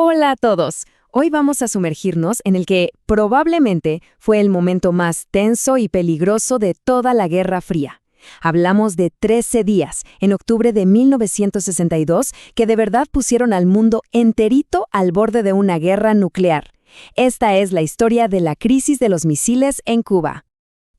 Hola a todos. Hoy vamos a sumergirnos en el que probablemente fue el momento más tenso y peligroso de toda la Guerra Fría. Hablamos de 13 días, en octubre de 1962, que de verdad pusieron al mundo enterito al borde de una guerra nuclear. Esta es la historia de la crisis de los misiles en Cuba.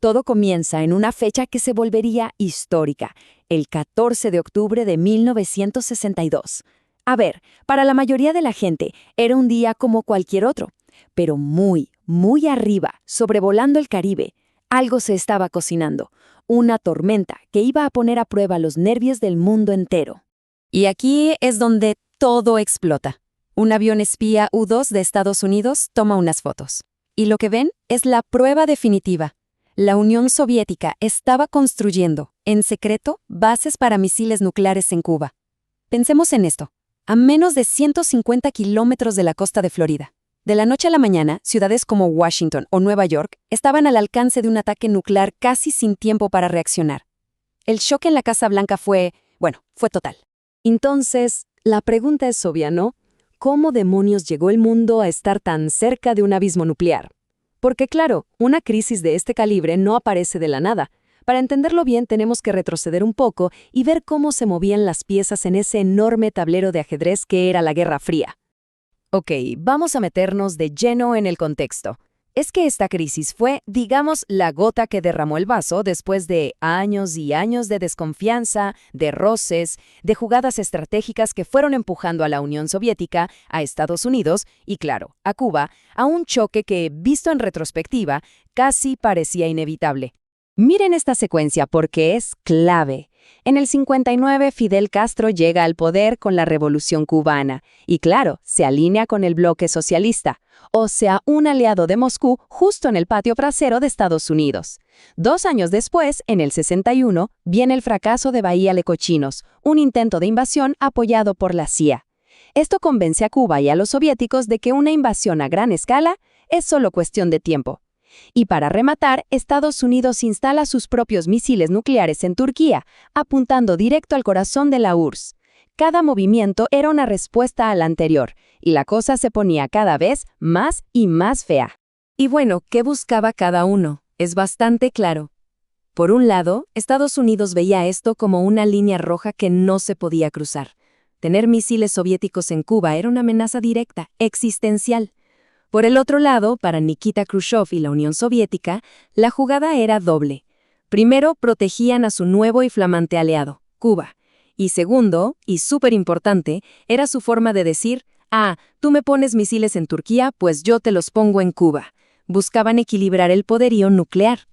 Todo comienza en una fecha que se volvería histórica, el 14 de octubre de 1962. A ver, para la mayoría de la gente era un día como cualquier otro, pero muy, muy arriba, sobrevolando el Caribe, algo se estaba cocinando, una tormenta que iba a poner a prueba los nervios del mundo entero. Y aquí es donde todo explota. Un avión espía U-2 de Estados Unidos toma unas fotos. Y lo que ven es la prueba definitiva. La Unión Soviética estaba construyendo, en secreto, bases para misiles nucleares en Cuba. Pensemos en esto. A menos de 150 kilómetros de la costa de Florida. De la noche a la mañana, ciudades como Washington o Nueva York estaban al alcance de un ataque nuclear casi sin tiempo para reaccionar. El shock en la Casa Blanca fue total. Entonces, la pregunta es obvia, ¿no? ¿Cómo demonios llegó el mundo a estar tan cerca de un abismo nuclear? Porque claro, una crisis de este calibre no aparece de la nada. Para entenderlo bien tenemos que retroceder un poco y ver cómo se movían las piezas en ese enorme tablero de ajedrez que era la Guerra Fría. Ok, vamos a meternos de lleno en el contexto. Es que esta crisis fue, digamos, la gota que derramó el vaso después de años y años de desconfianza, de roces, de jugadas estratégicas que fueron empujando a la Unión Soviética, a Estados Unidos y, claro, a Cuba, a un choque que, visto en retrospectiva, casi parecía inevitable. Miren esta secuencia porque es clave. En el 59, Fidel Castro llega al poder con la Revolución Cubana y, claro, se alinea con el bloque socialista, o sea, un aliado de Moscú justo en el patio trasero de Estados Unidos. 2 años después, en el 61, viene el fracaso de Bahía Lecochinos, un intento de invasión apoyado por la CIA. Esto convence a Cuba y a los soviéticos de que una invasión a gran escala es solo cuestión de tiempo. Y para rematar, Estados Unidos instala sus propios misiles nucleares en Turquía, apuntando directo al corazón de la URSS. Cada movimiento era una respuesta al anterior, y la cosa se ponía cada vez más y más fea. Y bueno, ¿qué buscaba cada uno? Es bastante claro. Por un lado, Estados Unidos veía esto como una línea roja que no se podía cruzar. Tener misiles soviéticos en Cuba era una amenaza directa, existencial. Por el otro lado, para Nikita Khrushchev y la Unión Soviética, la jugada era doble. Primero, protegían a su nuevo y flamante aliado, Cuba. Y segundo, y súper importante, era su forma de decir, tú me pones misiles en Turquía, pues yo te los pongo en Cuba. Buscaban equilibrar el poderío nuclear.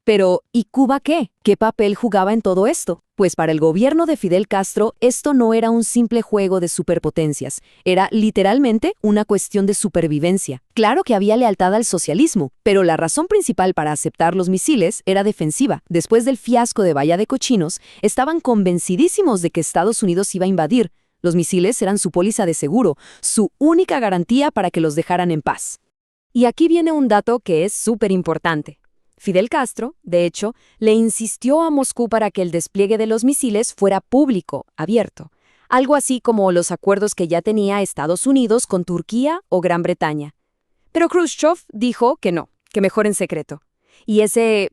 Pero, ¿y Cuba qué? ¿Qué papel jugaba en todo esto? Pues para el gobierno de Fidel Castro, esto no era un simple juego de superpotencias, era literalmente una cuestión de supervivencia. Claro que había lealtad al socialismo, pero la razón principal para aceptar los misiles era defensiva. Después del fiasco de Bahía de Cochinos, estaban convencidísimos de que Estados Unidos iba a invadir. Los misiles eran su póliza de seguro, su única garantía para que los dejaran en paz. Y aquí viene un dato que es súper importante. Fidel Castro, de hecho, le insistió a Moscú para que el despliegue de los misiles fuera público, abierto, algo así como los acuerdos que ya tenía Estados Unidos con Turquía o Gran Bretaña. Pero Khrushchev dijo que no, que mejor en secreto. Y ese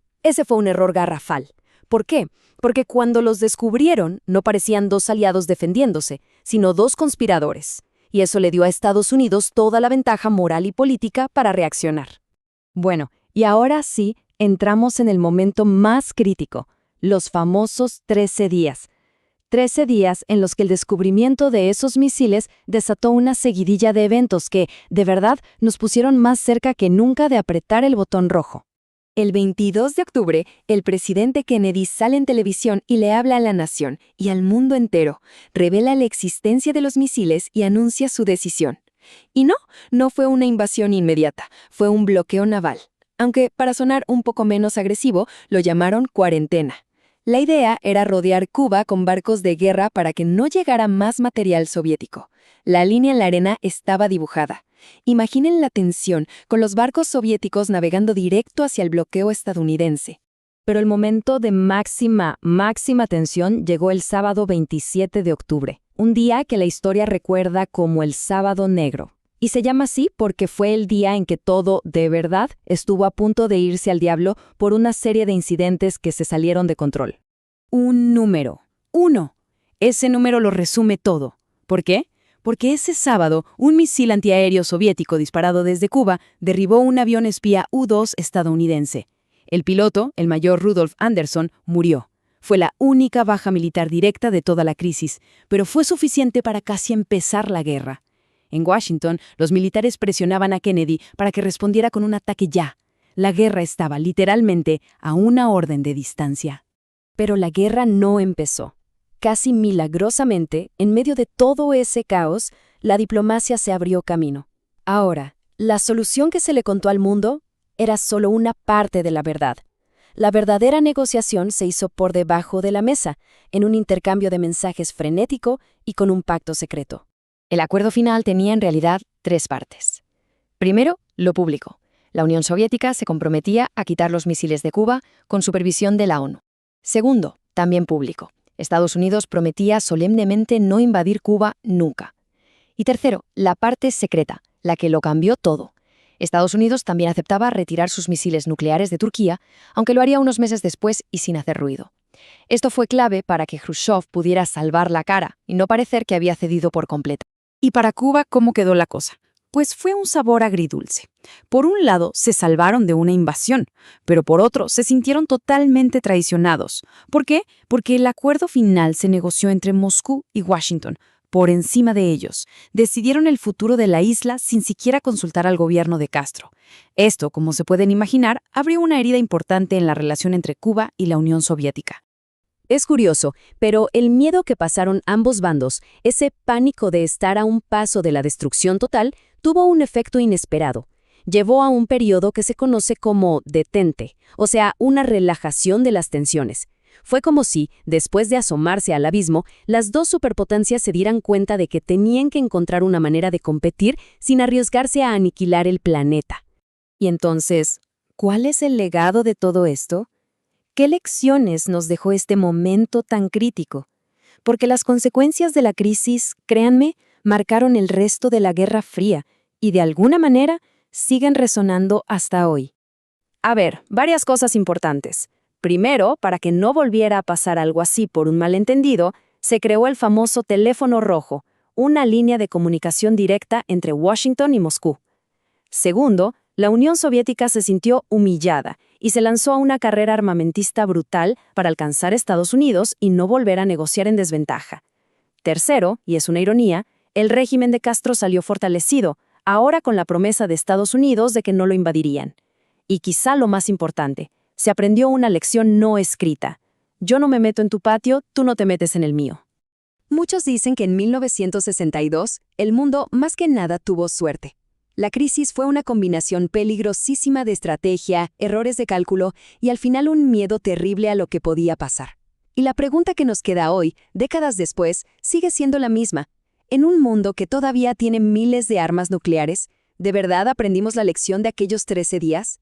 fue un error garrafal. ¿Por qué? Porque cuando los descubrieron, no parecían 2 aliados defendiéndose, sino 2 conspiradores. Y eso le dio a Estados Unidos toda la ventaja moral y política para reaccionar. Bueno, y ahora sí, entramos en el momento más crítico, los famosos 13 días. 13 días en los que el descubrimiento de esos misiles desató una seguidilla de eventos que, de verdad, nos pusieron más cerca que nunca de apretar el botón rojo. El 22 de octubre, el presidente Kennedy sale en televisión y le habla a la nación y al mundo entero, revela la existencia de los misiles y anuncia su decisión. Y no fue una invasión inmediata, fue un bloqueo naval. Aunque, para sonar un poco menos agresivo, lo llamaron cuarentena. La idea era rodear Cuba con barcos de guerra para que no llegara más material soviético. La línea en la arena estaba dibujada. Imaginen la tensión, con los barcos soviéticos navegando directo hacia el bloqueo estadounidense. Pero el momento de máxima tensión llegó el sábado 27 de octubre. un día que la historia recuerda como el Sábado Negro. Y se llama así porque fue el día en que todo, de verdad, estuvo a punto de irse al diablo por una serie de incidentes que se salieron de control. Un número. 1. Ese número lo resume todo. ¿Por qué? Porque ese sábado, un misil antiaéreo soviético disparado desde Cuba derribó un avión espía U-2 estadounidense. El piloto, el mayor Rudolf Anderson, murió. Fue la única baja militar directa de toda la crisis, pero fue suficiente para casi empezar la guerra. En Washington, los militares presionaban a Kennedy para que respondiera con un ataque ya. La guerra estaba literalmente a una orden de distancia. Pero la guerra no empezó. Casi milagrosamente, en medio de todo ese caos, la diplomacia se abrió camino. Ahora, la solución que se le contó al mundo era solo una parte de la verdad. La verdadera negociación se hizo por debajo de la mesa, en un intercambio de mensajes frenético y con un pacto secreto. El acuerdo final tenía en realidad 3 partes. Primero, lo público. La Unión Soviética se comprometía a quitar los misiles de Cuba con supervisión de la ONU. Segundo, también público. Estados Unidos prometía solemnemente no invadir Cuba nunca. Y tercero, la parte secreta, la que lo cambió todo. Estados Unidos también aceptaba retirar sus misiles nucleares de Turquía, aunque lo haría unos meses después y sin hacer ruido. Esto fue clave para que Khrushchev pudiera salvar la cara y no parecer que había cedido por completo. ¿Y para Cuba cómo quedó la cosa? Pues fue un sabor agridulce. Por un lado, se salvaron de una invasión, pero por otro, se sintieron totalmente traicionados. ¿Por qué? Porque el acuerdo final se negoció entre Moscú y Washington, por encima de ellos. Decidieron el futuro de la isla sin siquiera consultar al gobierno de Castro. Esto, como se pueden imaginar, abrió una herida importante en la relación entre Cuba y la Unión Soviética. Es curioso, pero el miedo que pasaron ambos bandos, ese pánico de estar a un paso de la destrucción total, tuvo un efecto inesperado. Llevó a un periodo que se conoce como detente, o sea, una relajación de las tensiones. Fue como si, después de asomarse al abismo, las dos superpotencias se dieran cuenta de que tenían que encontrar una manera de competir sin arriesgarse a aniquilar el planeta. Y entonces, ¿cuál es el legado de todo esto? ¿Qué lecciones nos dejó este momento tan crítico? Porque las consecuencias de la crisis, créanme, marcaron el resto de la Guerra Fría y de alguna manera siguen resonando hasta hoy. A ver, varias cosas importantes. Primero, para que no volviera a pasar algo así por un malentendido, se creó el famoso teléfono rojo, una línea de comunicación directa entre Washington y Moscú. Segundo, la Unión Soviética se sintió humillada y se lanzó a una carrera armamentista brutal para alcanzar Estados Unidos y no volver a negociar en desventaja. Tercero, y es una ironía, el régimen de Castro salió fortalecido, ahora con la promesa de Estados Unidos de que no lo invadirían. Y quizá lo más importante, se aprendió una lección no escrita. Yo no me meto en tu patio, tú no te metes en el mío. Muchos dicen que en 1962 el mundo más que nada tuvo suerte. La crisis fue una combinación peligrosísima de estrategia, errores de cálculo y al final un miedo terrible a lo que podía pasar. Y la pregunta que nos queda hoy, décadas después, sigue siendo la misma. En un mundo que todavía tiene miles de armas nucleares, ¿de verdad aprendimos la lección de aquellos 13 días?